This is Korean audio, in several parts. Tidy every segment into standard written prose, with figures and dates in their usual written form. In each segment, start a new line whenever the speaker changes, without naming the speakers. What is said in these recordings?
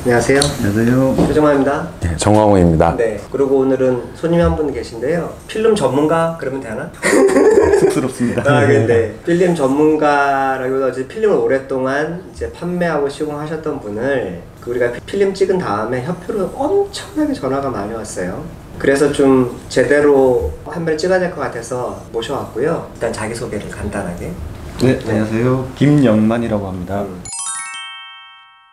안녕하세요.
안녕하세요.
표정화입니다.
네, 정광호입니다.
네. 그리고 오늘은 손님이 한 분 계신데요. 필름 전문가 그러면 되나?
쑥스럽습니다.
아, 근데 필름 전문가라기보다 이제 필름을 오랫동안 이제 판매하고 시공하셨던 분을 우리가 필름 찍은 다음에 협회로 엄청나게 전화가 많이 왔어요. 그래서 좀 제대로 한 번 찍어야 될 것 같아서 모셔왔고요. 일단 자기소개를 간단하게.
네, 안녕하세요. 김영만이라고 합니다.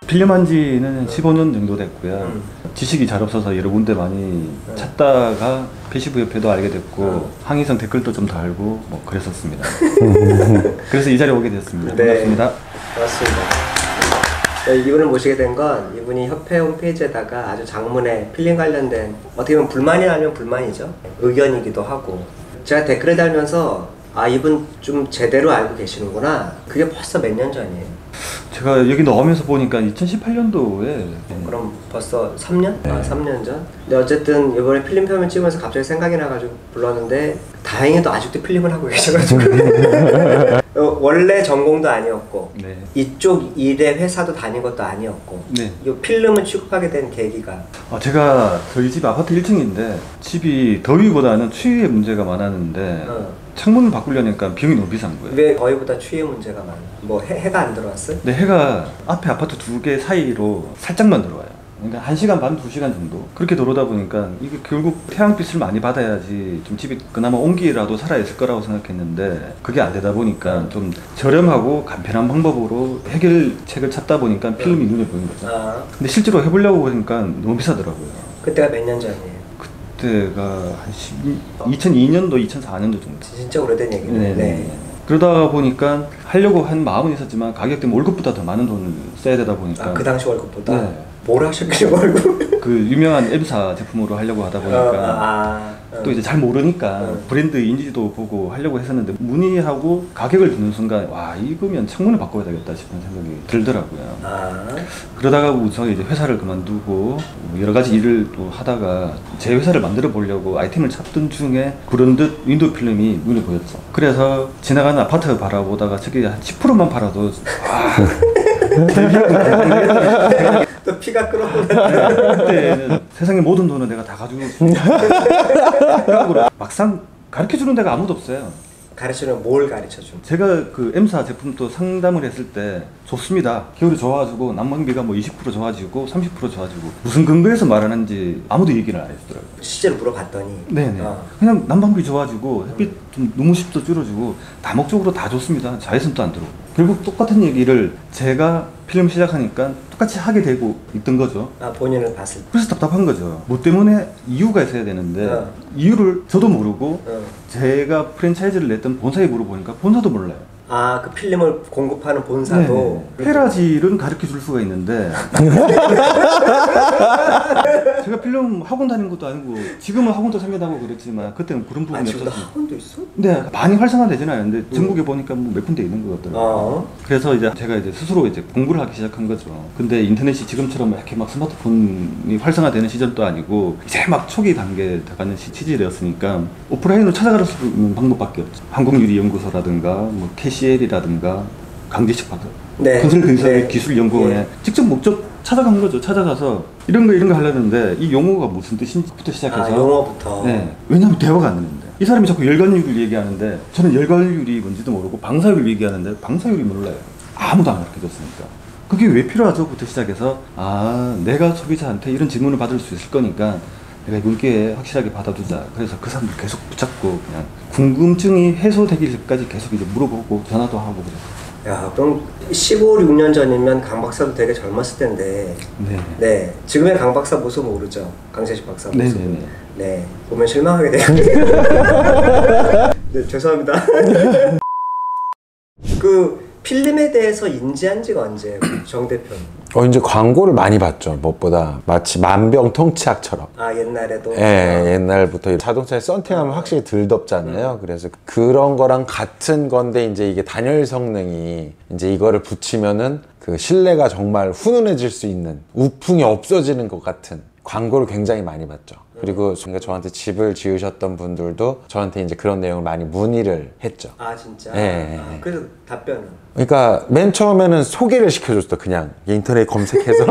필름한 지는 15년 정도 됐고요. 지식이 잘 없어서 여러 군데 많이 찾다가 패시브 협회도 알게 됐고 항의성 댓글도 좀 달고 뭐 그랬었습니다. 그래서 이 자리에 오게 됐습니다.
네.
반갑습니다.
반갑습니다. 네, 이분을 모시게 된 건 이분이 협회 홈페이지에다가 아주 장문의 필름 관련된 어떻게 보면 불만이 아니면 불만이죠. 의견이기도 하고 제가 댓글을 달면서 아, 이분 좀 제대로 알고 계시는구나. 그게 벌써 몇 년 전이에요.
제가 여기 나오면서 보니까 2018년도에
그럼 벌써 3년?
네.
아, 3년 전? 근데 어쨌든 이번에 필름 표면 찍으면서 갑자기 생각이 나가지고 불렀는데 다행히도 아직도 필름을 하고 계셔가지고 원래 전공도 아니었고
네.
이쪽 일의 회사도 다닌 것도 아니었고
네.
이 필름을 취급하게 된 계기가
제가 저희 집 아파트 1층인데 집이 더위보다는 추위에 문제가 많았는데 창문을 바꾸려니까 비용이 너무 비싼 거예요.
왜 더위보다 추위의 문제가 많아? 뭐 해가 안 들어왔어요?
근데 해가 앞에 아파트 두 개 사이로 살짝만 들어와요. 그러니까 1시간 반, 2시간 정도 그렇게 들어오다 보니까 이게 결국 태양빛을 많이 받아야지 좀 집이 그나마 온기라도 살아있을 거라고 생각했는데 그게 안 되다 보니까 좀 저렴하고 간편한 방법으로 해결책을 찾다 보니까 필름이 눈에 보인 거죠. 근데 실제로 해보려고 보니까 너무 비싸더라고요.
그때가 몇 년 전이에요?
그때가 한 2002년도, 2004년도 정도.
진짜 오래된 얘기네.
네. 그러다 보니까 하려고 한 마음은 있었지만 가격 때문에 월급보다 더 많은 돈을 써야 되다 보니까
그 당시 월급보다?
네.
뭘 하셨길래 월급?
그 유명한 M사 제품으로 하려고 하다 보니까 또 이제 잘 모르니까 브랜드 인지도 보고 하려고 했었는데 문의하고 가격을 듣는 순간 와, 이거면 창문을 바꿔야 되겠다 싶은 생각이 들더라고요. 그러다가 우선 이제 회사를 그만두고 여러 가지 일을 또 하다가 제 회사를 만들어 보려고 아이템을 찾던 중에 그런듯 윈도우 필름이 눈에 보였죠. 그래서 지나가는 아파트 바라보다가 저기 한 10%만 팔아도
또 피가 끓어오르네.
그때는 세상의 모든 돈은 내가 다 가지고 막상 가르쳐주는 데가 아무도 없어요.
가르치는 뭘 가르쳐준?
제가 그 M사 제품도 상담을 했을 때 좋습니다. 겨울이 좋아지고 난방비가 뭐 20% 좋아지고 30% 좋아지고 무슨 근거에서 말하는지 아무도 얘기를 안 해주더라고요.
실제로 물어봤더니
네네. 그냥 난방비 좋아지고 햇빛 좀 눈무십도 줄어지고 다목적으로 다 좋습니다. 자외선도 안 들어오고. 결국 똑같은 얘기를 제가 필름 시작하니까 똑같이 하게 되고 있던 거죠.
본인을 봤을 때.
그래서 답답한 거죠. 뭐 때문에 이유가 있어야 되는데 이유를 저도 모르고 제가 프랜차이즈를 냈던 본사에 물어보니까 본사도 몰라요.
그 필름을 공급하는 본사도
페라질은 가르쳐 줄 수가 있는데 제가 필름 학원 다닌 것도 아니고 지금은 학원도 생겨나고 그랬지만 그때는 그런 부분이 없었어요.
학원도 있어?
네, 많이 활성화되지는 않은데 전국에 보니까 뭐 몇 군데 있는 것 같더라고요. 그래서 이제 제가 이제 스스로 이제 공부를 하기 시작한 거죠. 근데 인터넷이 지금처럼 이렇게 막 스마트폰이 활성화되는 시절도 아니고 이제 막 초기 단계에 들어가는 시절이었으니까 오프라인으로 찾아갈 수 있는 방법밖에 없죠. 항공유리연구소라든가 뭐 CL이라든가 강제식 박사 건설건설 기술연구원에 직접 목적 찾아간 거죠. 찾아가서 이런 거 하려는데 이 용어가 무슨 뜻인지부터 시작해서
용어부터.
네. 왜냐면 대화가 안 되는데 이 사람이 자꾸 열관유리를 얘기하는데 저는 열관유리 뭔지도 모르고 방사유리 얘기하는데 방사유리 몰라요. 아무도 안 가르쳐줬으니까. 그게 왜 필요하죠? 부터 시작해서 내가 소비자한테 이런 질문을 받을 수 있을 거니까 내가 이번 기회에 확실하게 받아두자. 그래서 그 사람들 계속 붙잡고 그냥 궁금증이 해소되기까지 계속 이제 물어보고 전화도 하고 그랬어요.
야, 그럼 15, 16년 전이면 강 박사도 되게 젊었을 텐데. 네. 지금의 강 박사 모습 모르죠? 강재식 박사 모습. 네. 보면 실망하게 돼요. 네, 죄송합니다. 그 필름에 대해서 인지한 지가 언제예요, 정 대표는?
이제 광고를 많이 봤죠. 무엇보다 마치 만병통치약처럼.
옛날에도?
예, 옛날부터 자동차에 썬팅하면 확실히 덜 덥잖아요. 그래서 그런 거랑 같은 건데 이제 이게 단열 성능이 이제 이거를 붙이면은 그 실내가 정말 훈훈해질 수 있는 우풍이 없어지는 것 같은 광고를 굉장히 많이 봤죠. 그리고 저한테 집을 지으셨던 분들도 저한테 이제 그런 내용을 많이 문의를 했죠.
아 진짜?
네.
그래서 답변은?
그러니까 맨 처음에는 소개를 시켜줬어. 그냥 인터넷 검색해서.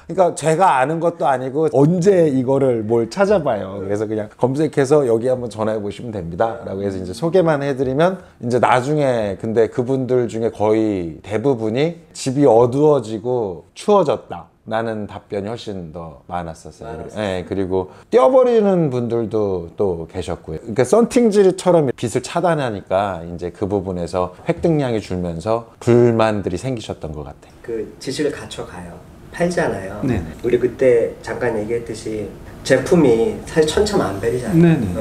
그러니까 제가 아는 것도 아니고 언제 이거를 뭘 찾아봐요. 그래서 그냥 검색해서 여기 한번 전화해 보시면 됩니다 라고 해서 이제 소개만 해드리면 이제 나중에 근데 그분들 중에 거의 대부분이 집이 어두워지고 추워졌다 라는 답변이 훨씬 더 많았었어요. 네, 그리고 떼어버리는 분들도 또 계셨고요. 그러니까 썬팅질처럼 빛을 차단하니까 이제 그 부분에서 획득량이 줄면서 불만들이 생기셨던 것 같아요.
그 지시를 갖춰가요. 팔잖아요.
네네.
우리 그때 잠깐 얘기했듯이 제품이 사실 천차만별이잖아요.
네네.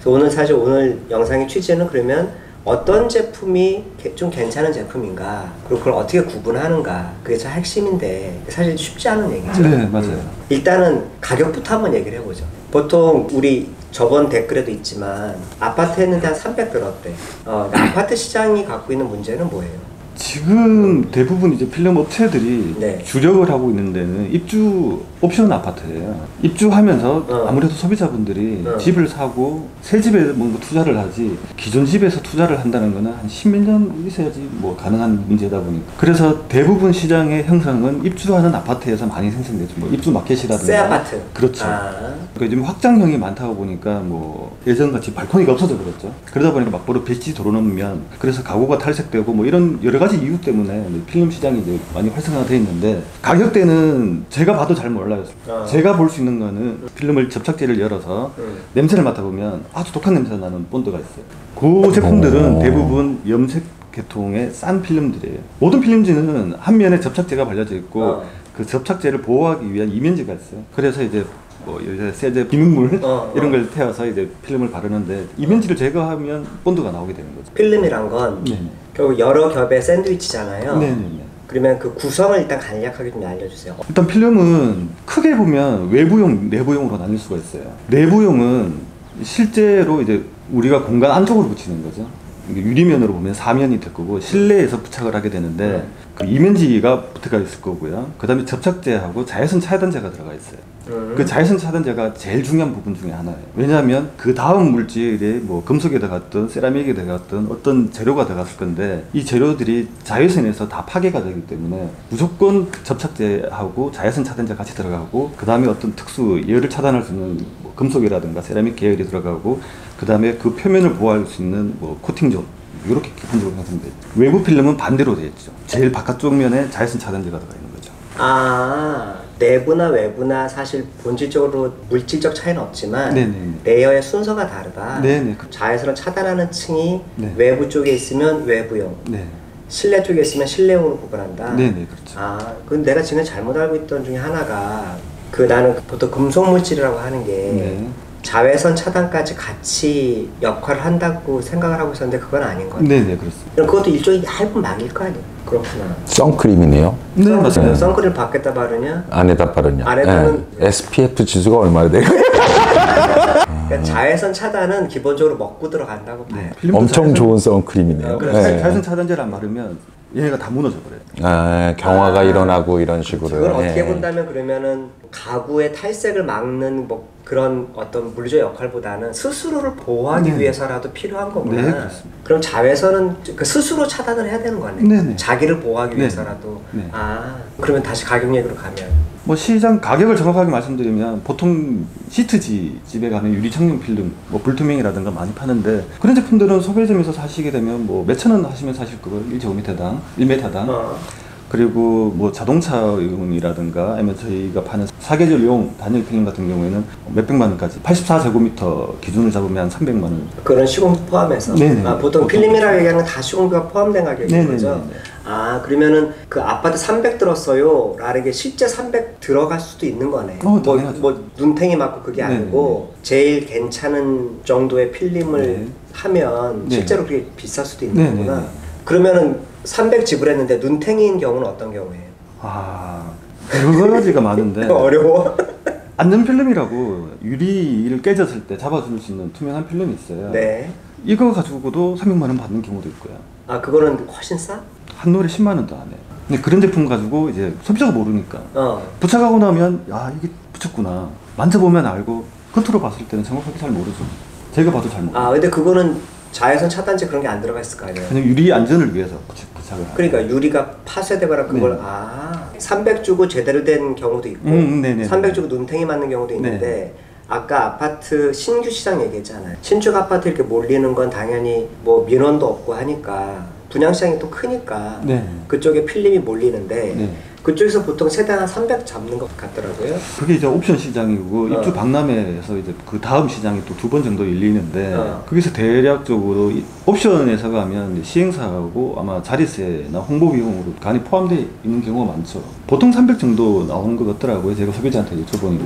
그래서 오늘 영상의 취지는 그러면 어떤 제품이 좀 괜찮은 제품인가, 그리고 그걸 어떻게 구분하는가, 그게 참 핵심인데 사실 쉽지 않은 얘기죠.
네, 맞아요.
일단은 가격부터 한번 얘기를 해보죠. 보통 우리 저번 댓글에도 있지만 아파트 했는데 한 300 들었대. 아파트 시장이 갖고 있는 문제는 뭐예요?
지금 대부분 이제 필름 업체들이
네.
주력을 하고 있는 데는 입주 옵션 아파트예요. 입주하면서 아무래도 소비자분들이 집을 사고 새 집에 뭔가 투자를 하지 기존 집에서 투자를 한다는 거는 한 10몇 년 있어야지 뭐 가능한 문제다 보니까. 그래서 대부분 시장의 형성은 입주하는 아파트에서 많이 생성되죠. 뭐 입주 마켓이라든가.
새 아파트.
그렇죠.
아.
그러니까 요즘 확장형이 많다고 보니까 뭐 예전같이 발코니가 없어져 버렸죠. 그러다 보니까 막바로 배치 도로놓으면 그래서 가구가 탈색되고 뭐 이런 여러 가지 이유 때문에 필름 시장이 이제 많이 활성화되어 있는데 가격대는 제가 봐도 잘 몰라요. 제가 볼 수 있는 거는 필름을 접착제를 열어서 냄새를 맡아보면 아주 독한 냄새가 나는 본드가 있어요. 그 제품들은 대부분 염색 계통의 싼 필름들이에요. 모든 필름지는 한 면에 접착제가 발려져 있고 그 접착제를 보호하기 위한 이면지가 있어요. 그래서 이제 뭐 세제 비눗물 이런 걸 태워서 이제 필름을 바르는데 이면지를 제거하면 본드가 나오게 되는 거죠.
필름이란 건
네네.
결국 여러 겹의 샌드위치잖아요.
네네네.
그러면 그 구성을 일단 간략하게 좀 알려주세요.
일단 필름은 크게 보면 외부용, 내부용으로 나뉠 수가 있어요. 내부용은 실제로 이제 우리가 공간 안쪽으로 붙이는 거죠. 유리면으로 보면 사면이 될 거고 실내에서 부착을 하게 되는데 그 이면지가 붙어가 있을 거고요. 그 다음에 접착제하고 자외선 차단제가 들어가 있어요. 그 자외선 차단제가 제일 중요한 부분 중에 하나예요. 왜냐하면 그 다음 물질이 뭐 금속에 들어갔든 세라믹에 들어갔든 어떤 재료가 들어갔을 건데 이 재료들이 자외선에서 다 파괴가 되기 때문에 무조건 접착제하고 자외선 차단제 같이 들어가고 그 다음에 어떤 특수 열을 차단할 수 있는 뭐 금속이라든가 세라믹 계열이 들어가고 그 다음에 그 표면을 보호할 수 있는 뭐 코팅존 이렇게 기본적으로 형성돼 있죠. 외부 필름은 반대로 되어 있죠. 제일 바깥쪽 면에 자외선 차단제가 들어가 있는 거죠.
아, 내부나 외부나 사실 본질적으로 물질적 차이는 없지만
네네네.
레이어의 순서가 다르다.
네네.
자외선을 차단하는 층이
네.
외부 쪽에 있으면 외부용,
네.
실내 쪽에 있으면 실내용으로 구분한다.
네네, 그렇죠.
아, 그건 내가 지금 잘못 알고 있던 중에 하나가 나는 보통 금속 물질이라고 하는 게
네.
자외선 차단까지 같이 역할을 한다고 생각을 하고 있었는데 그건 아닌 것 같아요.
네네, 그렇습니다.
그럼 그것도 일종의 얇은 막일 거 아니에요? 그렇구나.
선크림이네요.
네, 맞습니다.
선크림 밖에다 바르냐?
안에다 바르냐.
안에다는
SPF 지수가 얼마나 돼요?
그러니까 자외선 차단은 기본적으로 먹고 들어간다고 봐요.
필름도
엄청 좋은 선크림이네요.
그래,
네.
자외선 차단제를 안 바르면 얘네가 다 무너져 버려요.
경화가 일어나고 이런 식으로.
그걸 어떻게
예.
본다면 그러면은 가구의 탈색을 막는 뭐 그런 어떤 물리적 역할보다는 스스로를 보호하기 위해서라도 필요한 거구나.
네, 그렇습니다.
그럼 자외선은 그 스스로 차단을 해야 되는 거네.
네네.
자기를 보호하기
네.
위해서라도.
네.
아, 그러면 다시 가격 얘기로 가면
뭐 시장 가격을 정확하게 말씀드리면 보통 시트지 집에 가면 유리 청룡 필름, 뭐 불투명이라든가 많이 파는데 그런 제품들은 소매점에서 사시게 되면 뭐 몇천 원 하시면 사실 거예요. 1제곱미터당, 1m당. 그리고 뭐 자동차용이라든가 아니면 저희가 파는 사계절용 단열 필름 같은 경우에는 몇백만 원까지 84제곱미터 기준을 잡으면 한 300만 원.
그런 시공비 포함해서.
네네.
아, 보통 필름이라고 얘기하는 건 다 시공비가 포함된 가격인
네네네.
거죠. 아, 그러면은 그 아파트 300 들었어요 라는 게 실제 300 들어갈 수도 있는 거네.
당연하죠.
뭐 눈탱이 맞고 그게 아니고 제일 괜찮은 정도의 필름을
네.
하면
네.
실제로 그게 비쌀 수도 있는
네,
거구나.
네, 네.
그러면은 300 지불했는데 눈탱이인 경우는 어떤 경우예요?
아, 여러 가지가 많은데
어려워.
안전 필름이라고 유리를 깨졌을 때 잡아줄 수 있는 투명한 필름이 있어요.
네.
이거 가지고도 300만 원 받는 경우도 있고요.
아, 그거는 훨씬 싸?
한 노래 10만 원도 안 해요. 근데 그런 제품 가지고 이제 소비자가 모르니까
어.
부착하고 나면 야 이게 붙였구나. 만져보면 알고 겉으로 봤을 때는 정확하게 잘 모르죠. 제가 봐도 잘 모르죠.
아 근데 그거는 자외선 차단제 그런 게 안 들어가 있을 거 아니에요?
그냥 유리 안전을 위해서 부착을 하는.
그러니까 유리가 파쇄되거나 그걸 300 주고 제대로 된 경우도 있고 300 주고 눈탱이 맞는 경우도 있는데 아까 아파트 신규 시장 얘기했잖아요. 신축 아파트 이렇게 몰리는 건 당연히 뭐 민원도 없고 하니까 분양시장이 또 크니까 그쪽에 필름이 몰리는데 그쪽에서 보통 세당 한 300 잡는 것 같더라고요.
그게 이제 옵션 시장이고 입주 박람회에서 이제 그 다음 시장이 또 2번 정도 열리는데 거기서 대략적으로 옵션에서 가면 시행사하고 아마 자리세나 홍보 비용으로 간이 포함되어 있는 경우가 많죠. 보통 300 정도 나오는 것 같더라고요. 제가 소비자한테 여쭤보니까.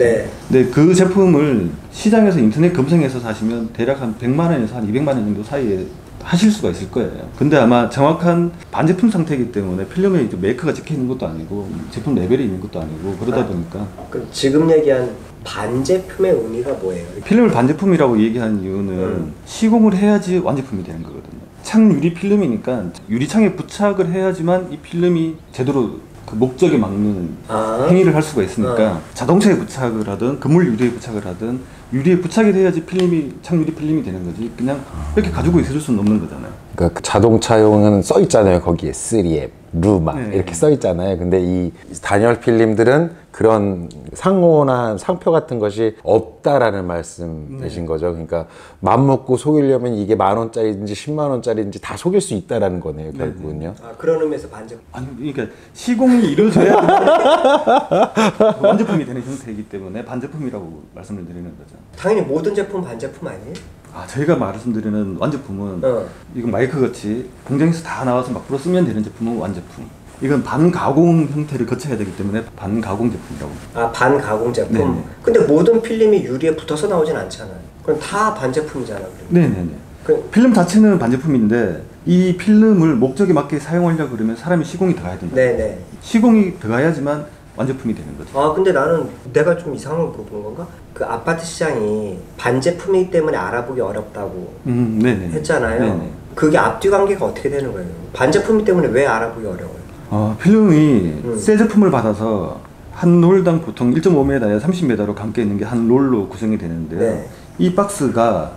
근데 그 제품을 시장에서 인터넷 검색해서 사시면 대략 한 100만 원에서 한 200만 원 정도 사이에 하실 수가 있을 거예요. 근데 아마 정확한 반제품 상태이기 때문에 필름에 이제 메이커가 찍혀 있는 것도 아니고 제품 레벨이 있는 것도 아니고 그러다 보니까.
그럼 지금 얘기한 반제품의 의미가 뭐예요?
필름을 반제품이라고 얘기하는 이유는 시공을 해야지 완제품이 되는 거거든요. 창 유리 필름이니까 유리창에 부착을 해야지만 이 필름이 제대로 그 목적에 맞는 행위를 할 수가 있으니까 자동차에 부착을 하든 건물 유리에 부착을 하든 유리에 부착이 돼야지 필름이 창유리 필름이 되는 거지. 그냥 이렇게 가지고 있을 수는 없는 거잖아요.
그러니까 그 자동차용은 써 있잖아요. 거기에 3M, 루마 이렇게 써 있잖아요. 근데 이 단열 필름들은 그런 상호나 상표 같은 것이 없다라는 말씀이신 거죠. 그러니까 맘 먹고 속이려면 이게 10,000원짜리인지 10만 원짜리인지 다 속일 수 있다라는 거네요. 결국은요.
아 그런 의미에서 반제품.
아니 그러니까 시공이 이루어져야 완제품이 되는 형태이기 때문에 반제품이라고 말씀을 드리는 거죠.
당연히 모든 제품 반제품 아니에요?
저희가 말씀드리는 완제품은 이건 마이크 같이 공장에서 다 나와서 막 풀어 쓰면 되는 제품은 완제품. 이건 반가공 형태를 거쳐야 되기 때문에 반가공 제품이라고.
아 반가공 제품?
네네.
근데 모든 필름이 유리에 붙어서 나오진 않잖아요. 그럼 다 반제품이잖아요.
네네네. 필름 자체는 반제품인데 이 필름을 목적에 맞게 사용하려고 그러면 사람이 시공이 들어가야 된다.
네네.
시공이 들어가야지만 완제품이 되는 거죠.
아 근데 나는 내가 좀 이상한 걸 물어본 건가? 그 아파트 시장이 반제품이기 때문에 알아보기 어렵다고
네네.
했잖아요.
네네.
그게 앞뒤 관계가 어떻게 되는 거예요? 반제품이기 때문에 왜 알아보기 어려워요?
필름이 새 제품을 받아서 한 롤당 보통 1.5m에 30m로 감겨 있는 게 한 롤로 구성이 되는데요. 이 박스가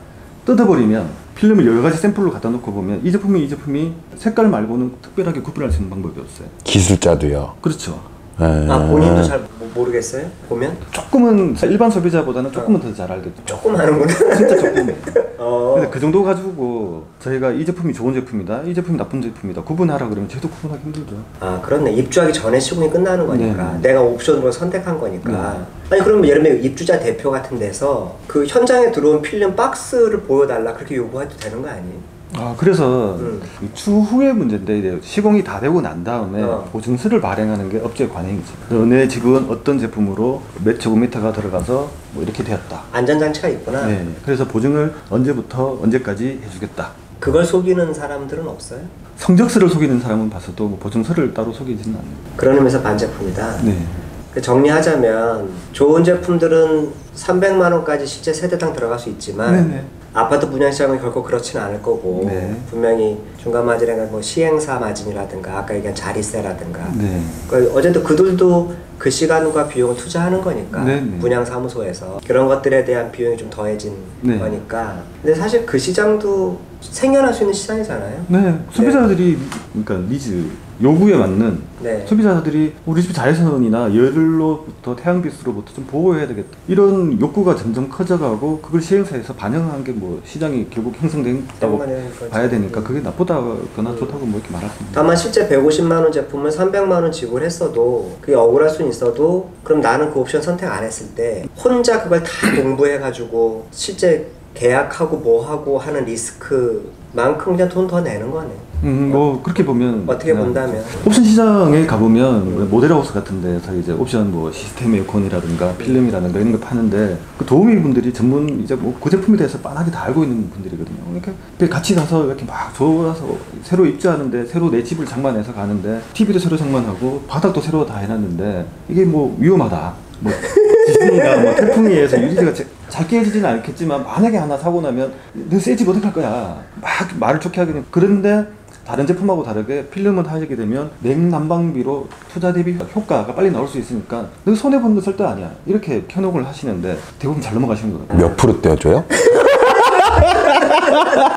뜯어버리면 필름을 여러 가지 샘플로 갖다 놓고 보면 이 제품이 색깔 말고는 특별하게 구별할 수 있는 방법이 없어요.
기술자도요.
그렇죠.
본인도 잘 모르겠어요? 보면?
조금은 일반 소비자보다는 조금은 더 잘 알겠죠.
조금 하는구나.
진짜 조금. 근데 그 정도 가지고 저희가 이 제품이 좋은 제품이다, 이 제품이 나쁜 제품이다 구분하라 그러면 저희도 구분하기 힘들죠.
아 그렇네. 입주하기 전에 시공이 끝나는 거니까 내가 옵션으로 선택한 거니까. 아니 그러면 예를 들면 입주자 대표 같은 데서 그 현장에 들어온 필름 박스를 보여달라 그렇게 요구해도 되는 거 아니에요?
그래서 추후의 문제인데 이제 시공이 다 되고 난 다음에 보증서를 발행하는 게 업체 관행이죠. 너네 집은 어떤 제품으로 몇 제곱미터가 들어가서 뭐 이렇게 되었다.
안전장치가 있구나.
네. 그래서 보증을 언제부터 언제까지 해주겠다.
그걸 속이는 사람들은 없어요?
성적서를 속이는 사람은 봤어도 뭐 보증서를 따로 속이지는 않아요.
그런 의미에서 반제품이다.
네.
정리하자면 좋은 제품들은 300만 원까지 실제 세대당 들어갈 수 있지만 아파트 분양시장은 결코 그렇지는 않을 거고 분명히 중간 마진이나 뭐 시행사 마진이라든가 아까 얘기한 자리세라든가 그러니까 어쨌든 그들도 그 시간과 비용을 투자하는 거니까 분양사무소에서 그런 것들에 대한 비용이 좀 더해진 거니까 근데 사실 그 시장도 생겨날 수 있는 시장이잖아요.
소비자들이 그러니까 니즈 요구에 맞는 소비자들이 우리 집 자외선이나 열로부터 태양빛으로부터 좀 보호해야 되겠다 이런 욕구가 점점 커져가고 그걸 시행사에서 반영한 게 뭐 시장이 결국 형성된다고 봐야 되니까 그게 나쁘다거나 좋다고 뭐 이렇게 말할 수 있는.
다만 실제 150만 원 제품을 300만 원 지불했어도 그게 억울할 수는 있어도 그럼 나는 그 옵션 선택 안 했을 때 혼자 그걸 다 공부해가지고 실제 계약하고 뭐하고 하는 리스크만큼 그냥 돈 더 내는 거네.
뭐 그렇게 보면
어떻게 본다면
옵션 시장에 가보면 모델하우스 같은 데서 이제 옵션 뭐 시스템 에어컨이라든가 필름이라든가 이런 거 파는데 그 도우미분들이 전문 이제 뭐 그 제품에 대해서 빤하게 다 알고 있는 분들이거든요. 그러니까 같이 가서 이렇게 막 좋아서 새로 입주하는데 새로 내 집을 장만해서 가는데 TV도 새로 장만하고 바닥도 새로 다 해놨는데 이게 뭐 위험하다. 뭐 지진이나 뭐 태풍에 의해서 유리가 잘 깨지지는 않겠지만 만약에 하나 사고 나면 너 새 집 어떡할 거야 막 말을 좋게 하긴 해. 그런데 다른 제품하고 다르게 필름을 하게 되면 냉난방비로 투자 대비 효과가 빨리 나올 수 있으니까 너 손해보는 거 절대 아니야 이렇게 현혹을 하시는데 대부분 잘 넘어가시는 거예요.
몇 프로 떼어줘요?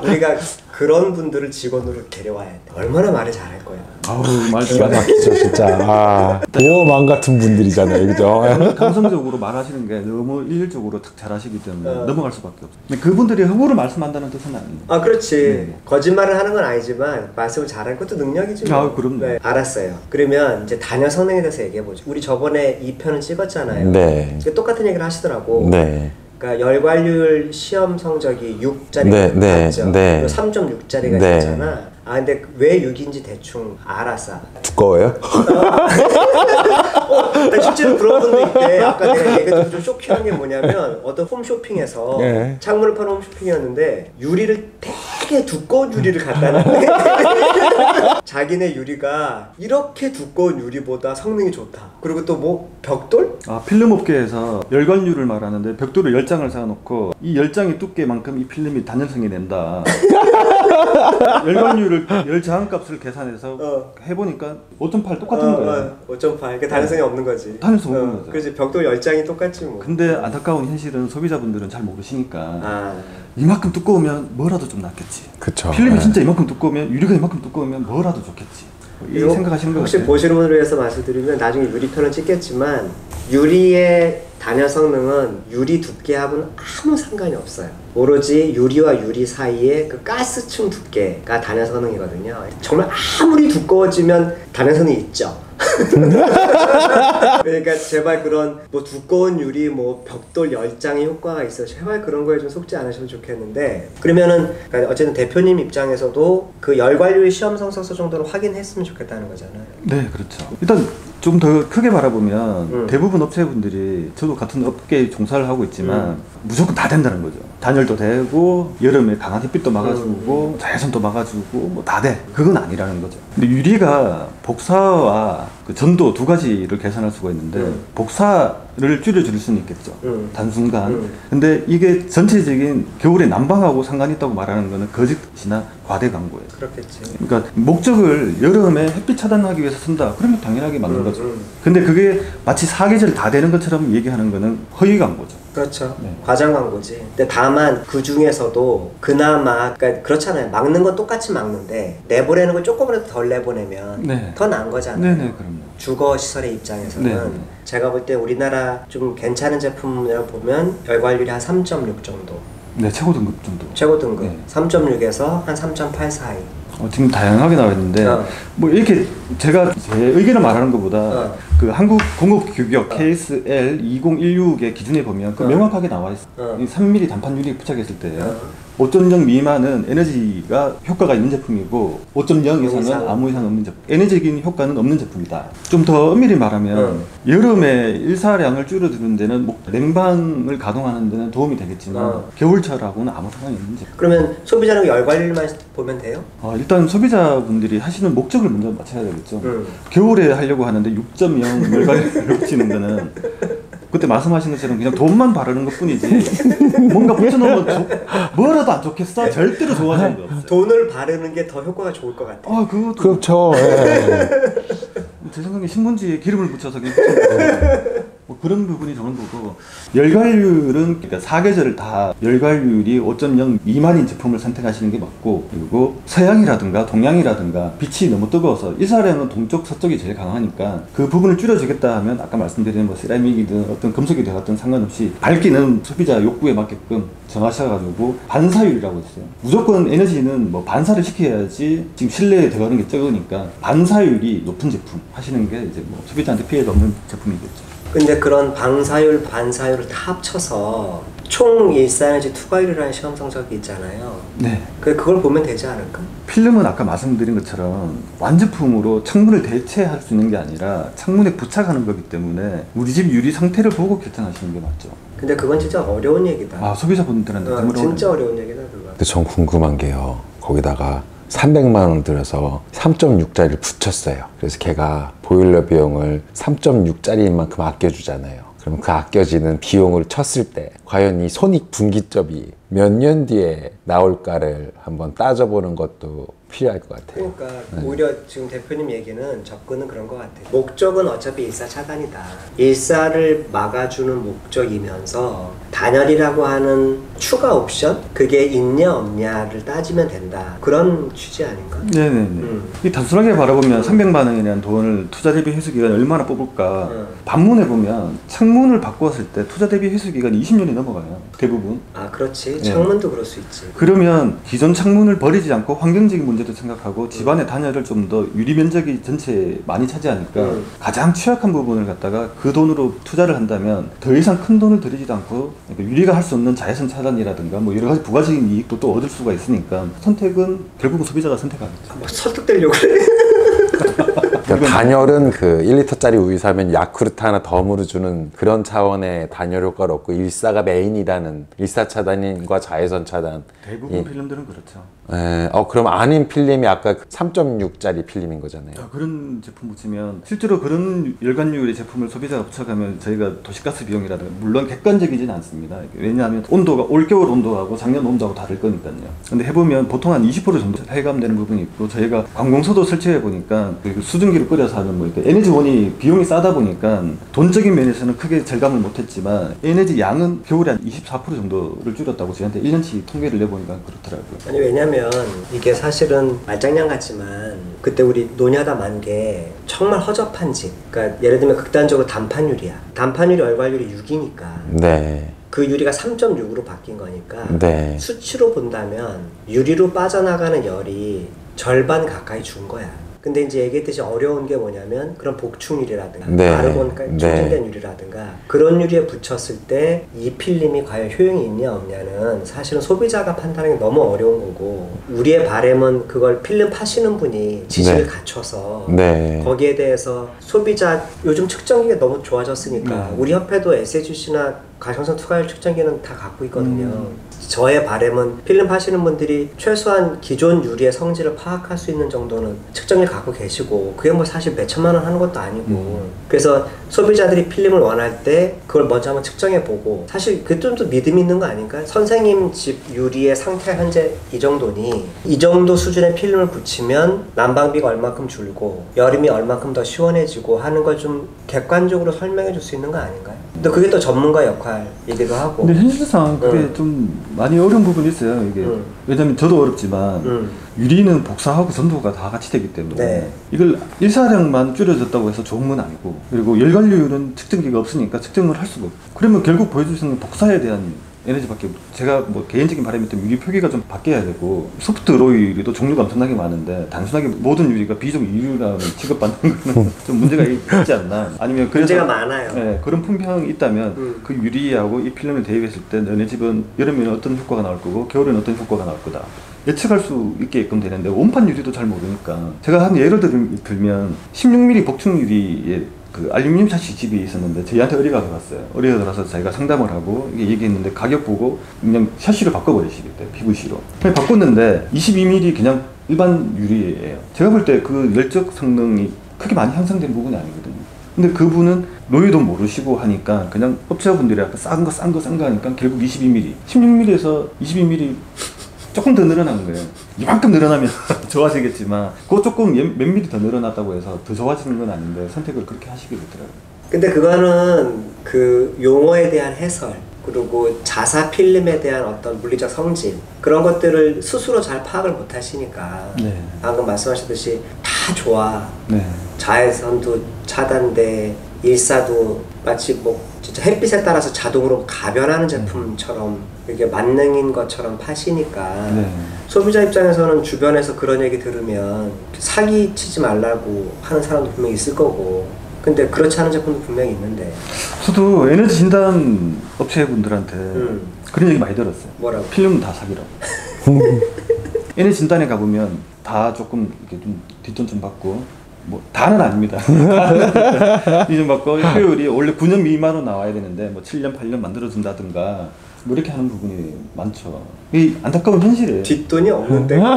우리가 그런 분들을 직원으로 데려와야 돼. 얼마나 말을 잘할 거야.
아우 말
기가 막히죠 진짜. 보호망 같은 분들이잖아요, 그죠?
감성적으로 말하시는 게 너무 일률적으로 탁 잘하시기 때문에 넘어갈 수밖에 없어요. 근데 그분들이 허구로 말씀한다는 뜻은 아니에요.
아 그렇지. 거짓말을 하는 건 아니지만 말씀을 잘하는 것도 능력이지.
아 그럼요.
네, 알았어요. 그러면 이제 단열 성능에 대해서 얘기해보죠. 우리 저번에 2편을 찍었잖아요.
네.
똑같은 얘기를 하시더라고.
네.
그러니까 열관률 시험 성적이 6짜리가
네, 네,
맞죠?
네.
3.6짜리가
네.
있잖아. 아 근데 왜 6인지 대충 알았어.
두꺼워요?
나 실제로 그런 분도 있대. 아까 내가 얘기했던 좀 쇼킹한 게 뭐냐면 어떤 홈쇼핑에서
네.
창문을 파는 홈쇼핑이었는데 유리를 되게 두꺼운 유리를 갖다 놨는데 자기네 유리가 이렇게 두꺼운 유리보다 성능이 좋다. 그리고 또 뭐 벽돌?
아 필름 업계에서 열관율을 말하는데 벽돌을 10장을 사놓고 이 10장의 두께만큼 이 필름이 단열성이 낸다. 열관율을 10장값을 계산해서 해보니까 5.8 똑같은 거예요.
5.8. 그러니까 단열성이 없는 거지.
단열성 없는 거죠.
그렇지. 벽돌 10장이 똑같지 뭐.
근데 안타까운 현실은 소비자분들은 잘 모르시니까
아.
이만큼 두꺼우면 뭐라도 좀 낫겠지.
그쵸.
필름이
네.
진짜 이만큼 두꺼우면 유리가 이만큼 두꺼우면 뭐라도 좋겠지. 이 생각하시는 거
혹시
같아요.
보시는 분을 위해서 말씀드리면 나중에 유리편을 찍겠지만 유리의 단열 성능은 유리 두께하고는 아무 상관이 없어요. 오로지 유리와 유리 사이의 그 가스층 두께가 단열 성능이거든요. 정말 아무리 두꺼워지면 단열 성능이 있죠. 그러니까 제발 그런 뭐 두꺼운 유리 뭐 벽돌 10장의 효과가 있어 제발 그런 거에 좀 속지 않으시면 좋겠는데 그러면은 그러니까 어쨌든 대표님 입장에서도 그 열관률 시험 성적서 정도는 확인했으면 좋겠다는 거잖아요.
네, 그렇죠. 일단 좀 더 크게 바라보면 대부분 업체분들이 저도 같은 업계에 종사를 하고 있지만 무조건 다 된다는 거죠. 단열도 되고 여름에 강한 햇빛도 막아주고 자외선도 막아주고 뭐 다 돼. 그건 아니라는 거죠. 근데 유리가 복사와 그 전도 두 가지를 계산할 수가 있는데 복사를 줄여줄 수는 있겠죠. 단순간. 근데 이게 전체적인 겨울에 난방하고 상관이 있다고 말하는 거는 거짓이나 과대 광고예요.
그렇겠지.
그러니까 목적을 여름에 햇빛 차단하기 위해서 쓴다. 그러면 당연하게 맞는 거죠. 근데 그게 마치 사계절 다 되는 것처럼 얘기하는 거는 허위 광고죠.
그렇죠.
네.
과장 광고지. 근데 다만 그 중에서도 그나마 그러니까 그렇잖아요. 막는 건 똑같이 막는데 내보내는 걸 조금이라도 덜 내보내면
네.
더 나은 거잖아요.
네네, 그럼요.
주거 시설의 입장에서는
네.
제가 볼 때 우리나라 좀 괜찮은 제품이라고 보면 열관률이 한 3.6 정도.
네, 최고 등급 정도.
최고 등급.
네.
3.6에서 한 3.8 사이.
지금 다양하게 나와 있는데 뭐 이렇게 제가 제 의견을 말하는 것보다 그 한국 공업 규격 KSL 2016의 기준에 보면 그 명확하게 나와 있어요. 이 3mm 단판 유리 부착했을 때 5.0 미만은 에너지가 효과가 있는 제품이고 5.0 이상은 아무 이상 없는 제품. 에너지적인 효과는 없는 제품이다. 좀 더 엄밀히 말하면 여름에 일사량을 줄여드는 데는 냉방을 가동하는 데는 도움이 되겠지만 겨울철하고는 아무 상관이 없는 제품.
그러면 소비자는 열관률만 보면 돼요?
일단 소비자분들이 하시는 목적을 먼저 맞춰야 되겠죠. 겨울에 하려고 하는데 6.0 열관을 붙이는 거는 그때 말씀하신 것처럼 그냥 돈만 바르는 것 뿐이지 뭔가 붙여놓으면 뭐라도 안 좋겠어? 절대로 좋아하는 거 없어요.
돈을 바르는 게 더 효과가 좋을 것 같아요.
그것도
그렇죠. 예.
제 생각에 신문지에 기름을 붙여서 그냥 뭐 그런 부분이 저는 보고 열관률은 그러니까 사계절을 다 열관률이 5.0 미만인 제품을 선택하시는 게 맞고 그리고 서양이라든가 동양이라든가 빛이 너무 뜨거워서 일사량은 동쪽 서쪽이 제일 강하니까 그 부분을 줄여주겠다 하면 아까 말씀드린 뭐 세라믹이든 어떤 금속이 되었든 상관없이 밝기는 소비자 욕구에 맞게끔 정하셔가지고 반사율이라고 있어요. 무조건 에너지는 뭐 반사를 시켜야지 지금 실내에 들어가는 게 적으니까 반사율이 높은 제품 하시는 게 이제 뭐 소비자한테 피해가 없는 제품이겠죠.
근데 그런 방사율, 반사율을 다 합쳐서 총 일산에너지 투과율이라는 시험 성적이 있잖아요.
네.
그걸 보면 되지 않을까?
필름은 아까 말씀드린 것처럼 완제품으로 창문을 대체할 수 있는 게 아니라 창문에 부착하는 거기 때문에 우리 집 유리 상태를 보고 결정하시는 게 맞죠.
근데 그건 진짜 어려운 얘기다.
소비자분들한테
진짜 어려운 얘기다 그거.
근데 전 궁금한 게요. 거기다가 300만 원 들여서 3.6짜리를 붙였어요. 그래서 걔가 보일러 비용을 3.6짜리인 만큼 아껴주잖아요. 그럼 그 아껴지는 비용을 쳤을 때 과연 이 손익분기점이 몇 년 뒤에 나올까를 한번 따져보는 것도 필요할 것 같아요.
그러니까 오히려 지금 대표님 얘기는 접근은 그런 것 같아요. 목적은 어차피 일사 차단이다. 일사를 막아주는 목적이면서 단열이라고 하는 추가 옵션? 그게 있냐 없냐를 따지면 된다. 그런 취지 아닌가?
네네네. 이 단순하게 바라보면 300만 원이라는 돈을 투자 대비 회수 기간이 얼마나 뽑을까. 반문해 보면 창문을 바꾸었을 때 투자 대비 회수 기간이 20년이 넘어가요. 대부분.
아 그렇지. 창문도 그럴 수 있지.
그러면 기존 창문을 버리지 않고 환경적인 문제도 생각하고 집안의 단열을 좀 더 유리 면적이 전체에 많이 차지하니까 가장 취약한 부분을 갖다가 그 돈으로 투자를 한다면 더 이상 큰 돈을 들이지도 않고 유리가 할 수 없는 자외선 차단이라든가 뭐 여러 가지 부가적인 이익도 또 얻을 수가 있으니까 선택은 결국은 소비자가 선택하겠죠.
뭐 설득되려고 그래.
그러니까 단열은 그 1리터짜리 우유 사면 야쿠르트 하나 덤으로 주는 그런 차원의 단열 효과를 얻고 일사가 메인이라는 일사 차단과 자외선 차단.
대부분 필름들은 그렇죠.
그럼 아닌 필름이 아까 3.6짜리 필름인 거잖아요.
그런 제품 붙이면 실제로 그런 열관유리 제품을 소비자가 붙여가면 저희가 도시가스 비용이라든가 물론 객관적이진 않습니다. 왜냐하면 온도가 올겨울 온도하고 작년 온도하고 다를 거니까요. 근데 해보면 보통 한 20% 정도 해감되는 부분이 있고 저희가 관공서도 설치해 보니까 수증기를 끓여서 하는 뭐 에너지원이 비용이 싸다 보니까 돈적인 면에서는 크게 절감을 못했지만 에너지 양은 겨울에 한 24% 정도를 줄였다고 저희한테 1년치 통계를 내보니까 그렇더라고요.
아니 왜냐면 이게 사실은 말장난 같지만 그때 우리 논의하다 만 게 정말 허접한 집. 그러니까 예를 들면 극단적으로 단판유리야. 단판유리 얼괄유리 6이니까.
네.
그 유리가 3.6으로 바뀐 거니까
네.
수치로 본다면 유리로 빠져나가는 열이 절반 가까이 준 거야. 근데 이제 얘기했듯이 어려운 게 뭐냐면 그런 복충유리라든가
네.
아르곤 촉진된 유리라든가 그런 유리에 붙였을 때 이 필름이 과연 효용이 있냐 없냐는 사실은 소비자가 판단하기 너무 어려운 거고 우리의 바람은 그걸 필름 파시는 분이 지식을
네.
갖춰서
네.
거기에 대해서 소비자 요즘 측정기가 너무 좋아졌으니까 우리 협회도 SHC나 가정성 투과율 측정기는 다 갖고 있거든요. 저의 바람은 필름 파시는 분들이 최소한 기존 유리의 성질을 파악할 수 있는 정도는 측정기를 갖고 계시고 그게 뭐 사실 몇 천만 원 하는 것도 아니고 그래서 소비자들이 필름을 원할 때 그걸 먼저 한번 측정해 보고 사실 그게 좀 더 믿음이 있는 거 아닌가? 선생님 집 유리의 상태가 현재 이 정도니 이 정도 수준의 필름을 붙이면 난방비가 얼마큼 줄고 여름이 얼마큼 더 시원해지고 하는 걸 좀 객관적으로 설명해 줄 수 있는 거 아닌가요? 근데 그게 또 전문가 역할이기도 하고.
근데 현실상 그게 좀 많이 어려운 부분이 있어요. 이게 왜냐면 저도 어렵지만 유리는 복사하고 전도가 다 같이 되기 때문에
네.
이걸 일사량만 줄여졌다고 해서 좋은 건 아니고 그리고 열관료율은 측정기가 없으니까 측정을 할 수가 없고 그러면 결국 보여줄 수 있는 복사에 대한 에너지밖에 제가 뭐 개인적인 바람이 있다면 유리 표기가 좀 바뀌어야 되고 소프트 로이 유리도 종류가 엄청나게 많은데 단순하게 모든 유리가 비종 유리라는 취급받는 거는 좀 문제가 있지 않나 아니면 그래서
문제가 많아요.
네, 그런 품평이 있다면 그 유리하고 이 필름을 대입했을 때 너네 집은 여름에는 어떤 효과가 나올 거고 겨울에는 어떤 효과가 나올 거다 예측할 수 있게끔 되는데 원판 유리도 잘 모르니까 제가 한 예를 들면 16mm 복층 유리에 그 알루미늄 샤시 집이 있었는데 저희한테 의뢰가 들어왔어요. 의뢰가 들어와서 저희가 상담을 하고 이게 얘기했는데 가격 보고 그냥 샤시를 바꿔버리시겠대 PVC로. 그냥 바꿨는데 22mm 그냥 일반 유리예요. 제가 볼 때 그 열적 성능이 크게 많이 향상된 부분이 아니거든요. 근데 그분은 노예도 모르시고 하니까 그냥 업체분들이 아까 싼 거 하니까 결국 22mm, 16mm에서 22mm 조금 더 늘어난 거예요. 이만큼 늘어나면 좋아지겠지만 그거 조금 몇 미리 더 늘어났다고 해서 더 좋아지는 건 아닌데 선택을 그렇게 하시게 되더라고요.
근데 그거는 그 용어에 대한 해설 그리고 자사 필름에 대한 어떤 물리적 성질 그런 것들을 스스로 잘 파악을 못 하시니까
네.
방금 말씀하셨듯이 다 좋아.
네.
자외선도 차단돼 일사도 마치 뭐 진짜 햇빛에 따라서 자동으로 가변하는 제품처럼 이게 만능인 것처럼 파시니까
네.
소비자 입장에서는 주변에서 그런 얘기 들으면 사기 치지 말라고 하는 사람도 분명히 있을 거고 근데 그렇지 않은 제품도 분명히 있는데
저도 에너지 진단 업체분들한테 그런 얘기 많이 들었어요.
뭐라고?
필름은 다 사기라고. 에너지 진단에 가보면 다 조금 이렇게 좀 뒷돈 좀 받고 뭐 다는 아닙니다. 뒷돈 받고 효율이 원래 9년 미만으로 나와야 되는데 뭐 7년 8년 만들어준다든가 뭐 이렇게 하는 부분이 많죠. 이 안타까운 현실이에요.
뒷돈이 없는데
뭐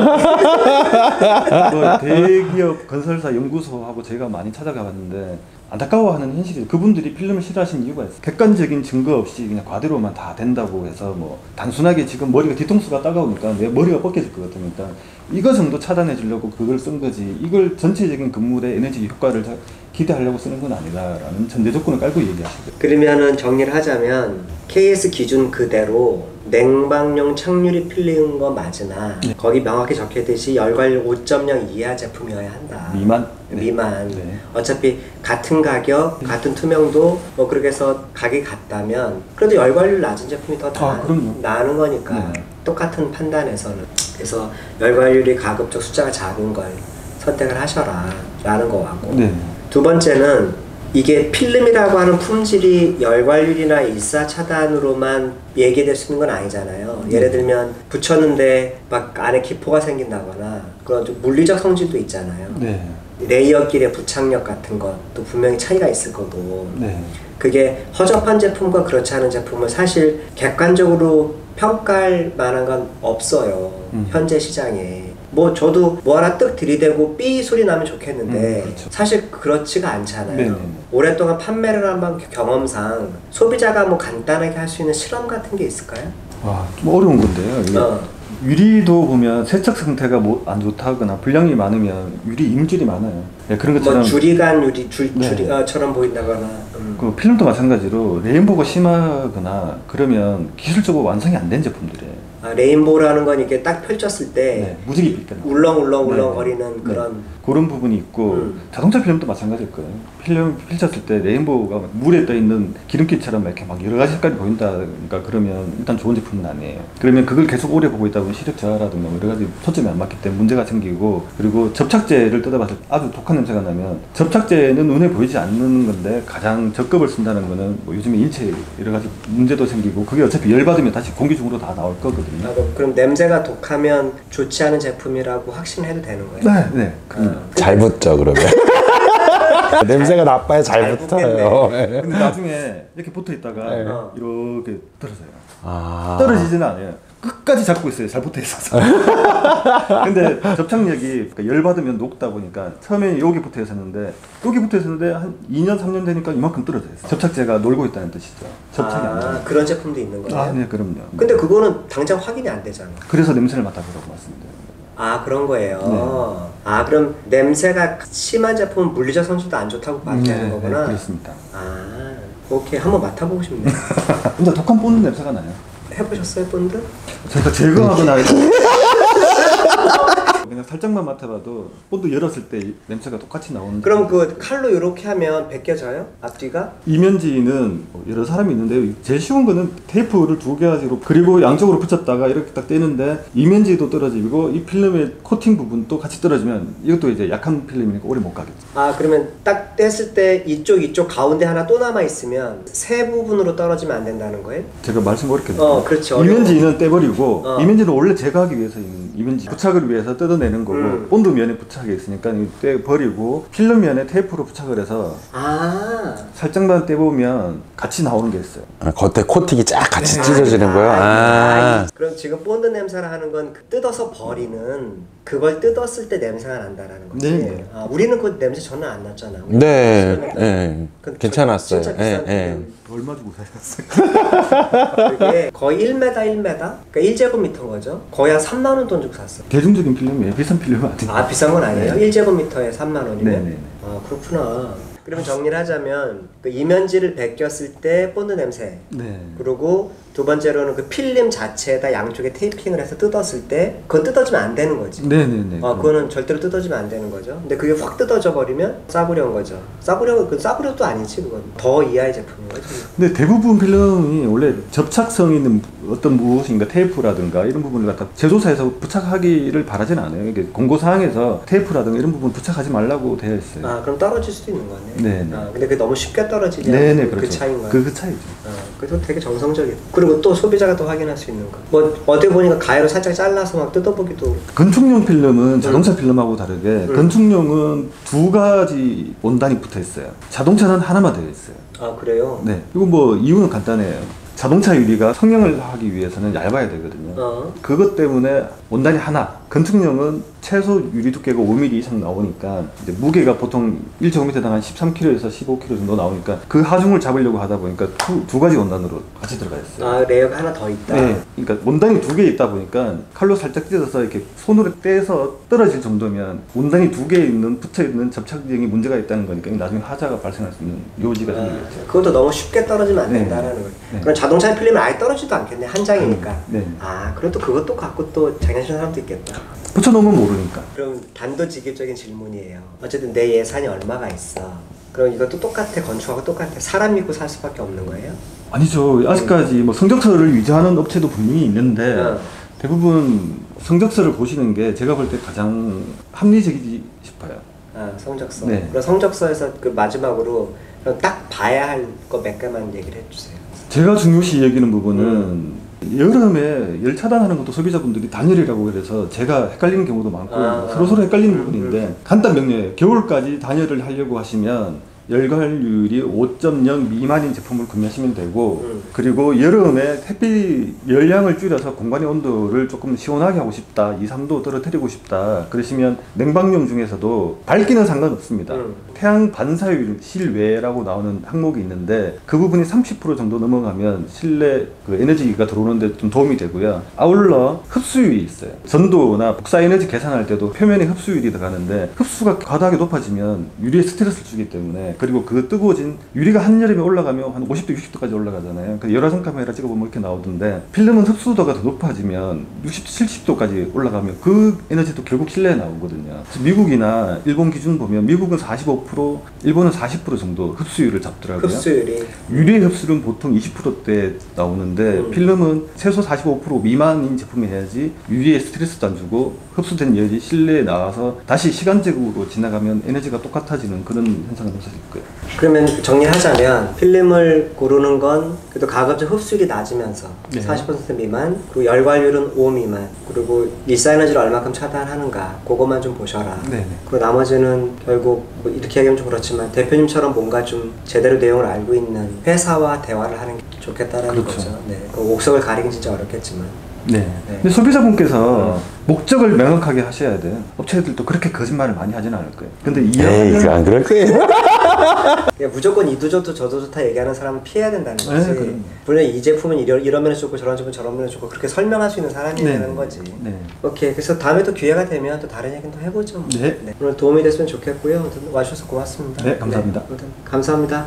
대기업 건설사 연구소하고 제가 많이 찾아가 봤는데 안타까워하는 현실이 그분들이 필름을 싫어하시는 이유가 있어요. 객관적인 증거 없이 그냥 과대로만 다 된다고 해서 뭐 단순하게 지금 머리가 뒤통수가 따가우니까 내 머리가 벗겨질 것 같으니까 이거 정도 차단해 주려고 그걸 쓴 거지 이걸 전체적인 건물의 에너지 효과를 기대하려고 쓰는 건 아니다라는 전제 조건을 깔고 얘기하시죠.
그러면은 정리를 하자면 KS 기준 그대로 냉방용 착유리 필름인 건 맞으나
네.
거기 명확히 적혀있듯이 열관율 5.0 이하 제품이어야 한다.
미만?
미만.
네.
어차피 같은 가격, 같은 투명도 뭐 그렇게 해서 가격이 같다면 그래도 열관율 낮은 제품이 더
그럼요.
나은 거니까
네.
똑같은 판단에서는 그래서 열관율이 가급적 숫자가 작은 걸 선택을 하셔라 라는 거 같고
네.
두 번째는 이게 필름이라고 하는 품질이 열관율이나 일사차단으로만 얘기될 수 있는 건 아니잖아요. 예를 들면 붙였는데 막 안에 기포가 생긴다거나 그런 좀 물리적 성질도 있잖아요.
네.
레이어길의 부착력 같은 것도 분명히 차이가 있을 거고
네.
그게 허접한 제품과 그렇지 않은 제품을 사실 객관적으로 평가할 만한 건 없어요. 현재 시장에. 뭐 저도 뭐 하나 뜩 들이대고 삐 소리 나면 좋겠는데
그렇죠.
사실 그렇지가 않잖아요.
네네.
오랫동안 판매를 한 경험상 소비자가 뭐 간단하게 할 수 있는 실험 같은 게 있을까요?
와, 좀 어려운 건데요. 이게 유리도 보면 세척 상태가 뭐 안 좋다거나 불량이 많으면 유리 이물질이 많아요. 네, 그런 것처럼
뭐 줄이간 유리
네.
줄처럼 보인다거나
그 필름도 마찬가지로 레인보우가 심하거나 그러면 기술적으로 완성이 안 된 제품들이에요.
레인보우라는 건 이게 딱 펼쳤을 때
네, 무지개 빛깔.
울렁울렁 거리는 그런
그런 부분이 있고 자동차 필름도 마찬가지일 거예요. 필름 펼쳤을 때 레인보우가 물에 떠 있는 기름기처럼 이렇게 막 여러 가지 색깔이 보인다든가 그러면 일단 좋은 제품은 아니에요. 그러면 그걸 계속 오래 보고 있다 보면 시력 저하라든가 여러 가지 초점이 안 맞기 때문에 문제가 생기고 그리고 접착제를 뜯어봤을 때 아주 독한 냄새가 나면 접착제는 눈에 보이지 않는 건데 가장 적급을 쓴다는 거는 뭐 요즘에 인체 여러 가지 문제도 생기고 그게 어차피 열받으면 다시 공기 중으로 다 나올 거거든요.
그럼 냄새가 독하면 좋지 않은 제품이라고 확신해도 되는 거예요?
네, 네. 그럼요.
잘 붙죠 그러면. 냄새가 나빠야 잘
잘
붙어요.
근데 나중에 이렇게 붙어 있다가
네.
이렇게 떨어져요.
아.
떨어지지는 않아요. 끝까지 잡고 있어요. 잘 붙어 있어서. 근데 접착력이 그러니까 열 받으면 녹다 보니까 처음에 여기 붙어 있었는데 여기 붙어 있었는데 한 2년 3년 되니까 이만큼 떨어져 있어요. 접착제가 놀고 있다는 뜻이죠. 접착이 안 돼요.
그런 제품도 있는 거예요?
아, 네, 그럼요.
근데 그거는 당장 확인이 안 되잖아.
그래서 냄새를 맡아보라고 말씀드려요.
그런 거예요.
네.
그럼 냄새가 심한 제품은 물리적 성질도 안 좋다고 봐야 되는 거구나.
네, 그렇습니다.
오케이. 한번 맡아보고 싶네요.
근데 독한 본드 냄새가 나요.
해보셨어요, 본드?
제가 제거하거나 그냥 살짝만 맡아봐도 본드 열었을 때 냄새가 똑같이 나오는데
그럼 그 칼로 이렇게 하면 벗겨져요? 앞뒤가?
이면지는 여러 사람이 있는데 제일 쉬운 거는 테이프를 두 가지로 그리고 양쪽으로 붙였다가 이렇게 딱 떼는데 이면지도 떨어지고 이 필름의 코팅 부분도 같이 떨어지면 이것도 이제 약한 필름이니까 오래 못 가겠죠.
그러면 딱 뗐을 때 이쪽 가운데 하나 또 남아 있으면 세 부분으로 떨어지면 안 된다는 거예요?
제가 말씀 어렵게 드렸죠.
그렇죠.
이면지는 떼버리고 이면지는 원래 제거하기 위해서 있는 이면지 부착을 위해서 뜯어내는 거고 본드 면에 부착이 있으니까 떼버리고 필름 면에 테이프로 부착을 해서 살짝만 떼보면 같이 나오는 게 있어요.
겉에 코팅이 쫙 같이 찢어지는 거예요?
그럼 지금 본드 냄새라 하는 건 뜯어서 버리는 그걸 뜯었을 때 냄새가 난다라는 거지?
네.
우리는 그 냄새 전혀 안 났잖아.
네, 네.
그
괜찮았어요.
진짜 비싼
네,
얼마 주고 사셨어요?
그게 거의 1m, 그러니까 1제곱미터인 거죠. 거의 한 3만 원 돈 주고 샀어.
대중적인 필름이에요. 비싼 필름 아니에요.
비싼 건 아니에요? 1제곱미터에 3만 원이면?
네네.
그렇구나. 그러면 정리를 하자면 그 이면지를 벗겼을 때 본드 냄새
네.
그리고 두 번째로는 그 필름 자체에다 양쪽에 테이핑을 해서 뜯었을 때 그건 뜯어지면 안 되는 거지.
네네네.
그거는 절대로 뜯어지면 안 되는 거죠. 근데 그게 확 뜯어져 버리면 싸구려인 거죠. 싸구려도 아니지 그건. 더 이하의 제품인 거지.
근데 대부분 필름이 원래 접착성 있는 어떤 무엇인가 테이프라든가 이런 부분을 갖다 제조사에서 부착하기를 바라지는 않아요. 이게 공고사항에서 테이프라든가 이런 부분 부착하지 말라고 되어 있어요.
그럼 떨어질 수도 있는 거네.
네네.
근데 그게 너무 쉽게 떨어지지
네네,
않고
그렇죠.
그 차이인 거야.
그 차이죠.
그래서 되게 정성적이다. 그리고 또 소비자가 또 확인할 수 있는 거. 뭐 어디 보니까 가위로 살짝 잘라서 막 뜯어보기도.
건축용 필름은 자동차 필름하고 다르게 건축용은 두 가지 원단이 붙어 있어요. 자동차는 하나만 되어 있어요.
아 그래요?
네. 그리고 뭐 이유는 간단해요. 자동차 유리가 성형을 하기 위해서는 얇아야 되거든요. 그것 때문에 원단이 하나, 건축용은 최소 유리 두께가 5mm 이상 나오니까 이제 무게가 보통 1제곱미터당 한 13kg에서 15kg 정도 나오니까 그 하중을 잡으려고 하다 보니까 두 가지 원단으로 같이 들어가 있어요.
아 레이어가 하나 더 있다?
네. 그러니까 원단이 두 개 있다 보니까 칼로 살짝 찢어서 이렇게 손으로 떼서 떨어질 정도면 원단이 두 개 있는 붙어있는 접착력이 문제가 있다는 거니까 나중에 하자가 발생할 수 있는 요지가 생기겠죠.
그것도 너무 쉽게 떨어지면 안
네.
된다는 거예요.
네.
그럼 자동차 필름은 아예 떨어지도 않겠네, 한 장이니까.
네.
아 그럼 또 그것도 갖고 또 장난치는 사람도 있겠다.
붙여놓으면 모르니까.
그럼 단도직입적인 질문이에요. 어쨌든 내 예산이 얼마가 있어. 그럼 이것도 똑같아, 건축하고 똑같아. 사람 믿고 살 수밖에 없는 거예요?
아니죠. 아직까지 뭐 성적서를 위조하는 업체도 분명히 있는데 대부분 성적서를 보시는 게 제가 볼 때 가장 합리적이지 싶어요.
아 성적서.
네.
그럼 성적서에서 그 마지막으로 그럼 딱 봐야 할 거 몇 개만 얘기를 해주세요.
제가 중요시 여기는 부분은 여름에 열 차단하는 것도 소비자분들이 단열이라고 그래서 제가 헷갈리는 경우도 많고 서로 헷갈리는 부분인데 간단 명료해요. 겨울까지 단열을 하려고 하시면 열괄율이 5.0 미만인 제품을 구매하시면 되고 그리고 여름에 햇빛 열량을 줄여서 공간의 온도를 조금 시원하게 하고 싶다, 2, 3도 떨어뜨리고 싶다 그러시면 냉방용 중에서도 밝기는 상관없습니다. 태양 반사율 실외라고 나오는 항목이 있는데 그 부분이 30% 정도 넘어가면 실내 그 에너지가 들어오는데 좀 도움이 되고요. 아울러 흡수율이 있어요. 전도나 복사 에너지 계산할 때도 표면에 흡수율이 들어가는데 흡수가 과다하게 높아지면 유리에 스트레스를 주기 때문에 그리고 그 뜨거워진 유리가 한여름에 올라가면 한 50도, 60도까지 올라가잖아요. 그 열화상 카메라 찍어보면 이렇게 나오던데 필름은 흡수도가 더 높아지면 60도, 70도까지 올라가면 그 에너지도 결국 실내에 나오거든요. 미국이나 일본 기준 보면 미국은 45%, 일본은 40% 정도 흡수율을 잡더라고요.
흡수율이.
유리의 흡수율은 보통 20%대 나오는데 필름은 최소 45% 미만인 제품이 해야지 유리에 스트레스도 안 주고 흡수된 열이 실내에 나와서 다시 시간적으로 지나가면 에너지가 똑같아지는 그런 현상을 벌어질 거예요.
그러면 정리하자면 필름을 고르는 건 그래도 가급적 흡수율이 낮으면서
네.
40% 미만, 그리고 열괄율은 5 미만, 그리고 일사에너지를 얼마큼 차단하는가 그것만 좀 보셔라.
네네.
그리고 나머지는 결국 뭐 이렇게 얘기하면 좀 그렇지만 대표님처럼 뭔가 좀 제대로 내용을 알고 있는 회사와 대화를 하는 게 좋겠다라는
그렇죠.
거죠. 네. 그 옥석을 가리긴 진짜 어렵겠지만.
네.
네.
근데 소비자분께서 목적을 명확하게 하셔야 돼요. 업체들도 그렇게 거짓말을 많이 하진 않을 거예요. 근데
에이, 안 그럴 거예요.
그냥 무조건 이도 좋고 저도 좋다 얘기하는 사람은 피해야 된다는 거지.
그럼요.
물론 이 제품은 이런 면에서 좋고 저런 제품은 저런 면에서 좋고 그렇게 설명할 수 있는 사람이
네.
되는 거지.
네.
오케이. 그래서 다음에 또 기회가 되면 또 다른 얘기는 또 해보죠.
네.
오늘 도움이 됐으면 좋겠고요. 와주셔서 고맙습니다.
네, 감사합니다.
감사합니다.